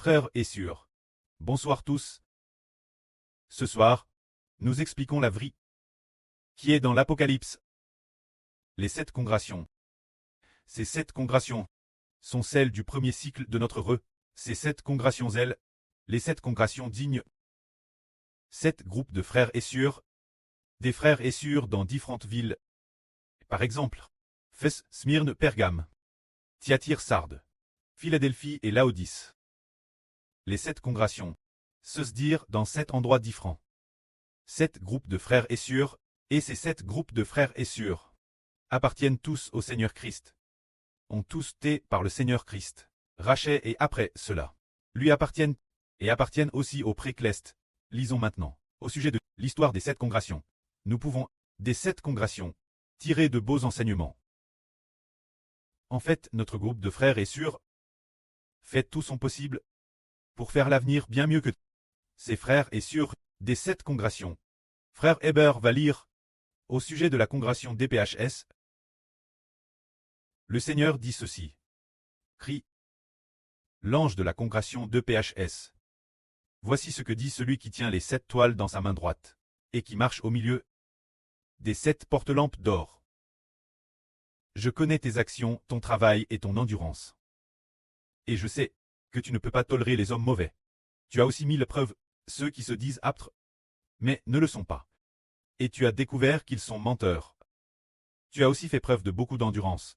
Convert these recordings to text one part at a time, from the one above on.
Frères et sœurs, bonsoir tous. Ce soir, nous expliquons la vraie qui est dans l'Apocalypse. Les 7 congrations. Ces 7 congrations sont celles du premier cycle de notre re. Ces 7 congrations les 7 congrations dignes. 7 groupes de frères et sœurs, des frères et sœurs dans différentes villes. Par exemple, Fès, Smyrne, Pergame, Thyatire, Sardes, Philadelphie et Laodice. Les 7 congrations se dire dans 7 endroits différents. 7 groupes de frères et sœurs, et ces 7 groupes de frères et sœurs appartiennent tous au Seigneur Christ. Ont tous été par le Seigneur Christ. Rachet et après cela lui appartiennent, et appartiennent aussi au Précleste. Lisons maintenant, au sujet de l'histoire des 7 congrations. Nous pouvons, des 7 congrations, tirer de beaux enseignements. En fait, notre groupe de frères et sœurs fait tout son possible pour faire l'avenir bien mieux que ses frères et sœurs des 7 congrations. Frère Heber va lire au sujet de la congration d'EPHS. Le Seigneur dit ceci. Crie. L'ange de la congration d'EPHS. Voici ce que dit celui qui tient les 7 toiles dans sa main droite, et qui marche au milieu des 7 porte-lampes d'or. Je connais tes actions, ton travail et ton endurance. Et je sais que tu ne peux pas tolérer les hommes mauvais. Tu as aussi mis à l'épreuve ceux qui se disent aptes, mais ne le sont pas. Et tu as découvert qu'ils sont menteurs. Tu as aussi fait preuve de beaucoup d'endurance.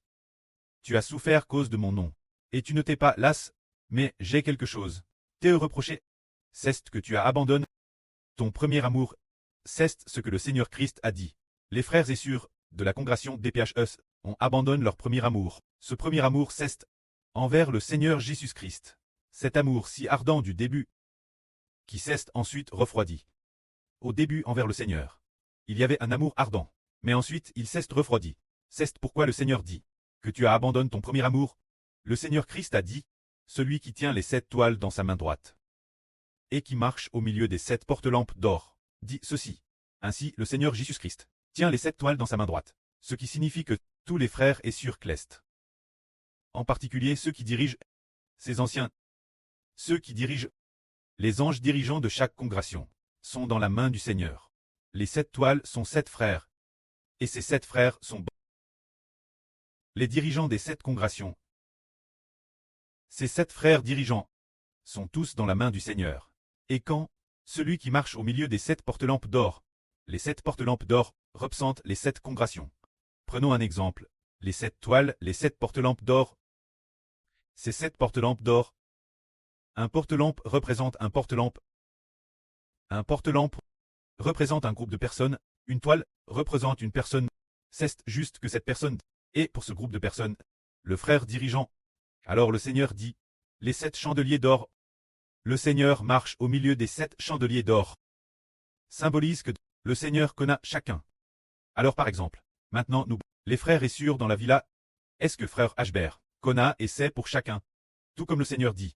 Tu as souffert à cause de mon nom. Et tu ne t'es pas las, mais j'ai quelque chose. T'es reproché. C'est que tu as abandonné ton premier amour. C'est ce que le Seigneur Christ a dit. Les frères et sœurs de la congrégation d'EPHS ont abandonné leur premier amour. Ce premier amour c'est envers le Seigneur Jésus-Christ. Cet amour si ardent du début, qui s'est ensuite refroidi. Au début envers le Seigneur, il y avait un amour ardent, mais ensuite il s'est refroidi. C'est pourquoi le Seigneur dit que tu as abandonné ton premier amour. Le Seigneur Christ a dit, celui qui tient les 7 toiles dans sa main droite, et qui marche au milieu des 7 porte-lampes d'or, dit ceci. Ainsi, le Seigneur Jésus-Christ tient les 7 toiles dans sa main droite, ce qui signifie que tous les frères et sœurs clestes, en particulier ceux qui dirigent, ces anciens, ceux qui dirigent, les anges dirigeants de chaque congrégation, sont dans la main du Seigneur. Les 7 toiles sont 7 frères, et ces 7 frères sont les dirigeants des 7 congrégations. Ces 7 frères dirigeants sont tous dans la main du Seigneur. Et quand celui qui marche au milieu des 7 porte-lampes d'or, les 7 porte-lampes d'or représentent les 7 congrégations. Prenons un exemple, les 7 toiles, les 7 porte-lampes d'or. Ces 7 porte-lampes d'or. Un porte-lampe représente un porte-lampe. Un porte-lampe représente un groupe de personnes, une toile représente une personne. C'est juste que cette personne est pour ce groupe de personnes, le frère dirigeant. Alors le Seigneur dit, les 7 chandeliers d'or. Le Seigneur marche au milieu des 7 chandeliers d'or. Symbolise que le Seigneur connaît chacun. Alors par exemple, maintenant nous, les frères et sœurs dans la villa, est-ce que frère Ashbert connaît et sait pour chacun? Tout comme le Seigneur dit,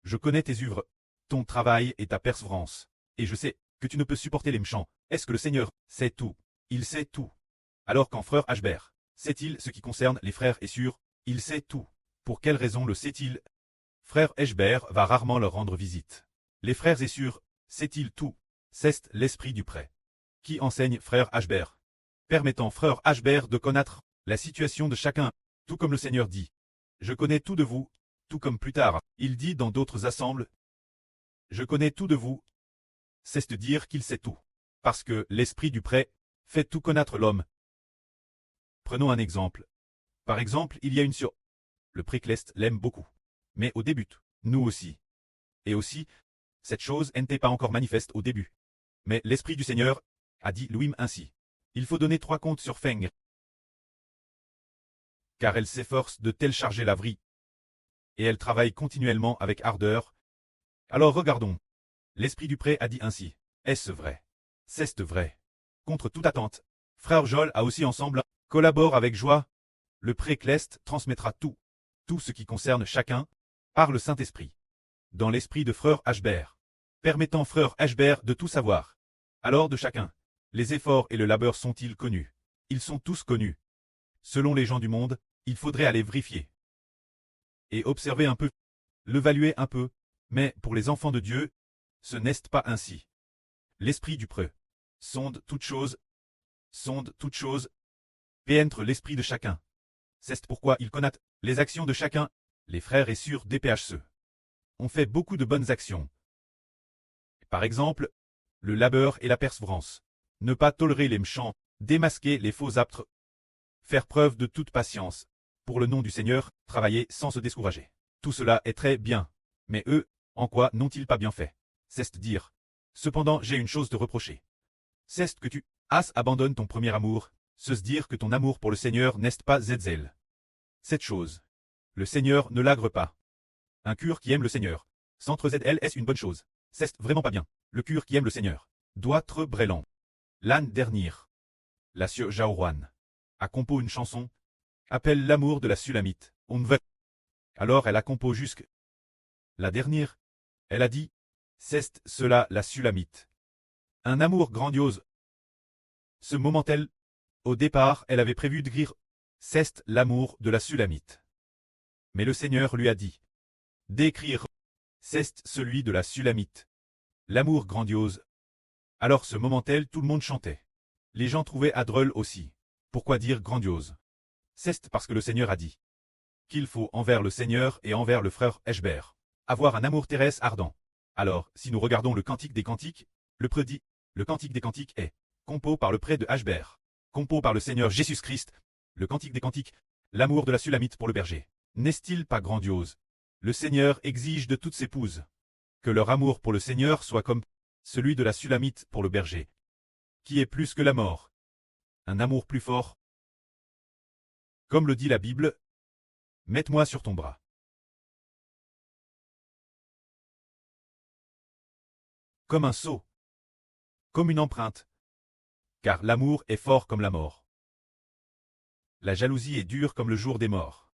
je connais tes œuvres, ton travail et ta persévérance, et je sais que tu ne peux supporter les méchants. Est-ce que le Seigneur sait tout? Il sait tout. Alors quand frère Ashbert sait-il ce qui concerne les frères et sœurs? Il sait tout. Pour quelle raison le sait-il? Frère Ashbert va rarement leur rendre visite. Les frères et sœurs, sait-il tout? C'est l'esprit du prêt qui enseigne frère Ashbert, permettant frère Ashbert de connaître la situation de chacun, tout comme le Seigneur dit. Je connais tout de vous, tout comme plus tard, il dit dans d'autres assemblées. Je connais tout de vous. C'est de dire qu'il sait tout. Parce que l'esprit du prêt fait tout connaître l'homme. Prenons un exemple. Par exemple, il y a une sœur. Le Précleste l'aime beaucoup. Mais au début, nous aussi. Et aussi, cette chose n'était pas encore manifeste au début. Mais l'Esprit du Seigneur a dit Louim ainsi. Il faut donner 3 comptes sur Feng. Car elle s'efforce de télécharger la vraie. Et elle travaille continuellement avec ardeur. Alors regardons. L'Esprit du prêt a dit ainsi. Est-ce vrai? C'est vrai. Contre toute attente, frère Joel a aussi ensemble, collabore avec joie. Le Précleste transmettra tout ce qui concerne chacun, par le Saint-Esprit, dans l'esprit de frère Ashbert, permettant frère Ashbert de tout savoir. Alors de chacun, les efforts et le labeur sont-ils connus? Ils sont tous connus. Selon les gens du monde, il faudrait aller vérifier. Et observer un peu, l'évaluer un peu, Mais pour les enfants de Dieu, ce n'est pas ainsi. L'esprit du preux sonde toute chose, pénètre l'esprit de chacun. C'est pourquoi il connaît les actions de chacun. Les frères et sœurs DPHC ont fait beaucoup de bonnes actions. Par exemple, le labeur et la persévérance. Ne pas tolérer les méchants, démasquer les faux apôtres, faire preuve de toute patience. Pour le nom du Seigneur, travailler sans se décourager. Tout cela est très bien. Mais eux, en quoi n'ont-ils pas bien fait? C'est dire. Cependant, j'ai une chose te reprocher. C'est que tu abandonnes ton premier amour, se dire que ton amour pour le Seigneur n'est pas zl. Cette chose. Le Seigneur ne l'agre pas. Un cure qui aime le Seigneur. Centre ZL est une bonne chose. C'est vraiment pas bien. Le cure qui aime le Seigneur doit être brillant. L'année dernière, la sœur Jaoruan a composé une chanson, appelle l'amour de la Sulamite. On ne veut. Alors elle a composé jusque. La dernière, elle a dit, c'est cela la Sulamite. Un amour grandiose. Ce moment-elle, au départ, elle avait prévu de dire, c'est l'amour de la Sulamite. Mais le Seigneur lui a dit d'écrire, c'est celui de la Sulamite. L'amour grandiose. Alors ce moment-elle, tout le monde chantait. Les gens trouvaient à drôle aussi. Pourquoi dire grandiose? C'est parce que le Seigneur a dit qu'il faut envers le Seigneur et envers le frère Eshbert avoir un amour terrestre ardent. Alors, si nous regardons le Cantique des Cantiques, le preux dit, le Cantique des Cantiques est composé par le prêtre de Eshbert, composé par le Seigneur Jésus-Christ, le Cantique des Cantiques, l'amour de la Sulamite pour le berger. N'est-il pas grandiose? Le Seigneur exige de toutes ses épouses que leur amour pour le Seigneur soit comme celui de la Sulamite pour le berger, qui est plus que la mort. Un amour plus fort. Comme le dit la Bible, mets-moi sur ton bras. Comme un sceau. Comme une empreinte. Car l'amour est fort comme la mort. La jalousie est dure comme le jour des morts.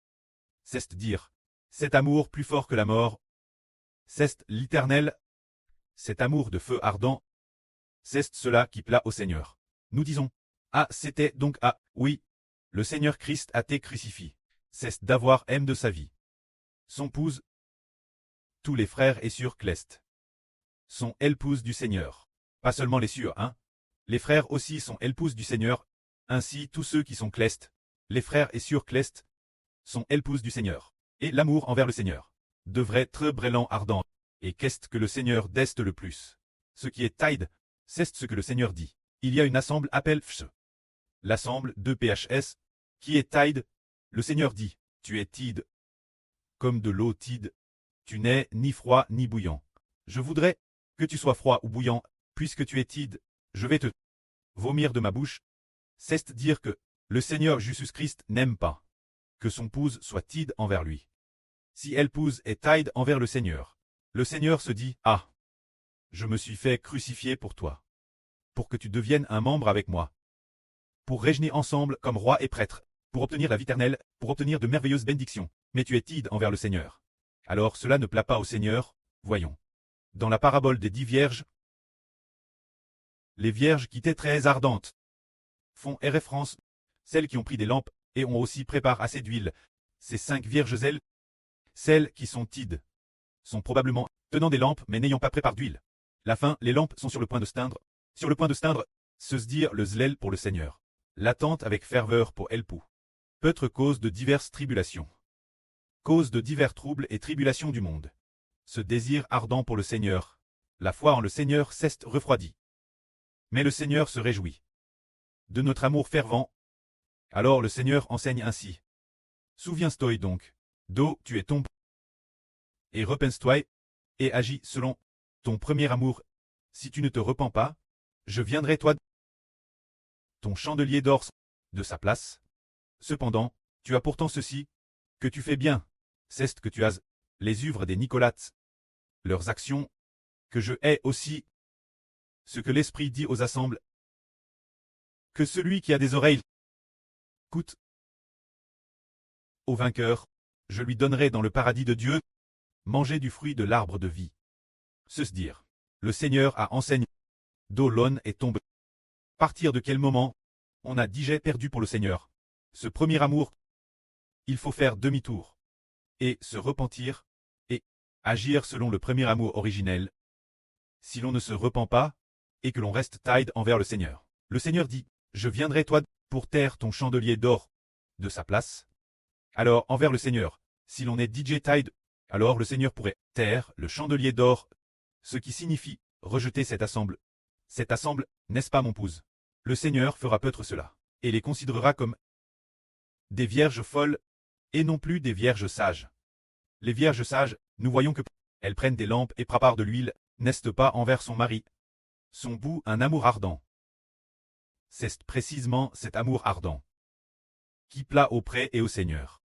C'est dire, cet amour plus fort que la mort. C'est l'éternel. Cet amour de feu ardent. C'est cela qui plaît au Seigneur. Nous disons, ah c'était donc ah, oui, le Seigneur Christ a été crucifié. C'est d'avoir aime de sa vie. Son épouse. Tous les frères et sœurs clest sont épouses du Seigneur. Pas seulement les sœurs, hein. Les frères aussi sont épouses du Seigneur. Ainsi tous ceux qui sont clest, les frères et sœurs clest, sont épouses du Seigneur. Et l'amour envers le Seigneur devrait être brillant ardent. Et qu'est-ce que le Seigneur deste le plus? Ce qui est taïd, c'est ce que le Seigneur dit. Il y a une assemble appel FSE. L'assemble de PHS, qui est taïd, le Seigneur dit, tu es tide. Comme de l'eau tide, tu n'es ni froid ni bouillant. Je voudrais que tu sois froid ou bouillant, puisque tu es tide, je vais te vomir de ma bouche. C'est dire que le Seigneur Jésus-Christ n'aime pas que son épouse soit tide envers lui. Si l'épouse est taïd envers le Seigneur se dit, ah, je me suis fait crucifier pour toi, pour que tu deviennes un membre avec moi, pour régner ensemble comme roi et prêtre, pour obtenir la vie éternelle, pour obtenir de merveilleuses bénédictions, mais tu es tide envers le Seigneur. Alors cela ne plaît pas au Seigneur, voyons. Dans la parabole des 10 vierges, les vierges qui étaient très ardentes font référence, celles qui ont pris des lampes et ont aussi préparé assez d'huile. Ces 5 vierges elles, celles qui sont tides, sont probablement tenant des lampes mais n'ayant pas préparé d'huile. La fin, les lampes sont sur le point de s'éteindre. Sur le point de s'éteindre, se dire le zlel pour le Seigneur. L'attente avec ferveur pour Elpou. Peut être cause de diverses tribulations. Cause de divers troubles et tribulations du monde. Ce désir ardent pour le Seigneur. La foi en le Seigneur s'est refroidie. Mais le Seigneur se réjouit de notre amour fervent. Alors le Seigneur enseigne ainsi. Souviens-toi donc, d'où tu es tombé. Et repens-toi, et agis selon ton premier amour. Si tu ne te repens pas, je viendrai toi. Ton chandelier d'or de sa place. Cependant, tu as pourtant ceci, que tu fais bien. C'est que tu as les œuvres des Nicolats, leurs actions, que je hais aussi. Ce que l'Esprit dit aux assemblées. Que celui qui a des oreilles écoute. Au vainqueur, je lui donnerai dans le paradis de Dieu, manger du fruit de l'arbre de vie. Se dire, le Seigneur a enseigné, d'où l'on est tombé. Partir de quel moment, on a dit j'ai perdu pour le Seigneur. Ce premier amour, il faut faire demi-tour, et se repentir, et Agir selon le premier amour originel. Si l'on ne se repent pas, et que l'on reste taïd envers le Seigneur. Le Seigneur dit, je viendrai toi pour taire ton chandelier d'or de sa place. Alors envers le Seigneur, si l'on est DJ taïd, alors le Seigneur pourrait taire le chandelier d'or, ce qui signifie rejeter cette assemble. Cette assemble, n'est-ce pas mon épouse? Le Seigneur fera peut-être cela, et les considérera comme des vierges folles, et non plus des vierges sages. Les vierges sages, nous voyons que elles prennent des lampes et préparent de l'huile, n'est-ce pas envers son mari? Son bout, un amour ardent. C'est précisément cet amour ardent qui plaît auprès et au Seigneur.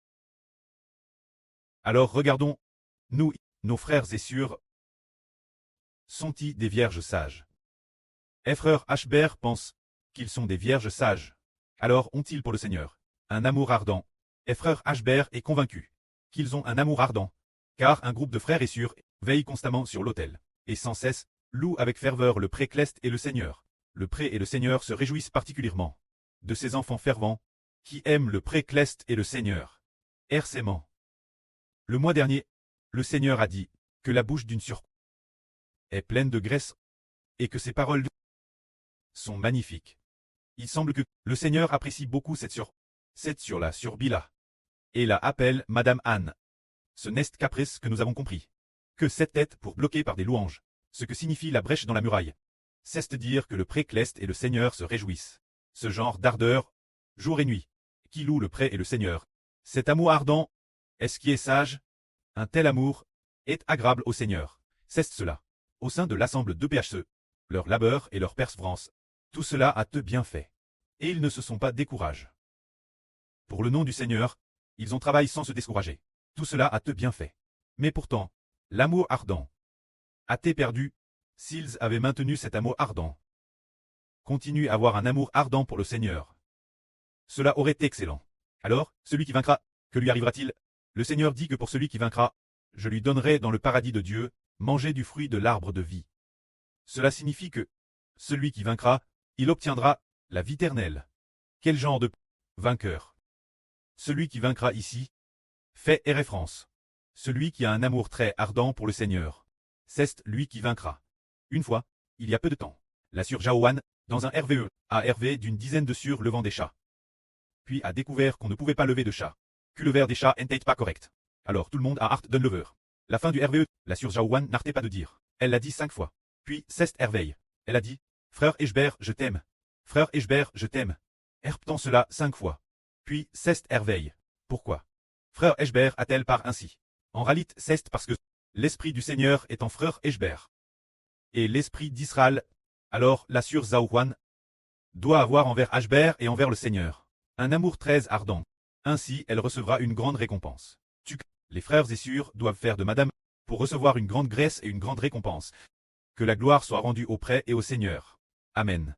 Alors regardons, nous, nos frères et sœurs, sont-ils des vierges sages? Frère Ashbert pense qu'ils sont des vierges sages. Alors ont-ils pour le Seigneur un amour ardent? Frère Ashbert est convaincu qu'ils ont un amour ardent, car un groupe de frères et sœurs veille constamment sur l'autel, et sans cesse loue avec ferveur le pré-cleste et le Seigneur. Le pré et le Seigneur se réjouissent particulièrement de ces enfants fervents qui aiment le pré-cleste et le Seigneur. Hercément. Le mois dernier, le Seigneur a dit que la bouche d'une sœur est pleine de graisse et que ses paroles sont magnifiques. Il semble que le Seigneur apprécie beaucoup cette sœur-là, sur Bila, et la appelle Madame Anne. Ce n'est qu'après que nous avons compris que cette tête pour bloquer par des louanges, ce que signifie la brèche dans la muraille, c'est dire que le pré-cleste et le Seigneur se réjouissent. Ce genre d'ardeur, jour et nuit, qui loue le pré et le Seigneur. Cet amour ardent, est-ce qui est sage? Un tel amour est agréable au Seigneur. C'est cela. Au sein de l'assemble de PHCE, leur labeur et leur persévérance, tout cela a te bien fait. Et ils ne se sont pas découragés. Pour le nom du Seigneur, ils ont travaillé sans se décourager. Tout cela a te bien fait. Mais pourtant, l'amour ardent a-t-il perdu? S'ils avaient maintenu cet amour ardent, continue à avoir un amour ardent pour le Seigneur, cela aurait été excellent. Alors, celui qui vaincra, que lui arrivera-t-il? Le Seigneur dit que pour celui qui vaincra, je lui donnerai dans le paradis de Dieu, manger du fruit de l'arbre de vie. Cela signifie que, celui qui vaincra, il obtiendra la vie éternelle. Quel genre de vainqueur? Celui qui vaincra ici fait référence. Celui qui a un amour très ardent pour le Seigneur. C'est lui qui vaincra. Une fois, il y a peu de temps, la sœur Jaoan, dans un RVE, a hervé d'une dizaine de sœurs levant des chats. Puis a découvert qu'on ne pouvait pas lever de chats, que le verre des chats n'était pas correct. Alors tout le monde a hâte d'un lever. La fin du RVE, la sœur Jaoan n'arrêtait pas de dire. Elle l'a dit 5 fois. Puis, ceste Herveille. Elle a dit, frère Eshbert, je t'aime. Frère Eshbert, je t'aime. Répétant cela 5 fois. Puis, ceste Herveille. Pourquoi? Frère Eshbert a-t-elle par ainsi? En réalité, c'est parce que l'esprit du Seigneur est en frère Eshbert. Et l'esprit d'Israël, alors la sœur Zaouan, doit avoir envers Ashbert et envers le Seigneur un amour très ardent. Ainsi, elle recevra une grande récompense. Les frères et sœurs doivent faire de madame pour recevoir une grande grâce et une grande récompense. Que la gloire soit rendue auprès et au Seigneur. Amen.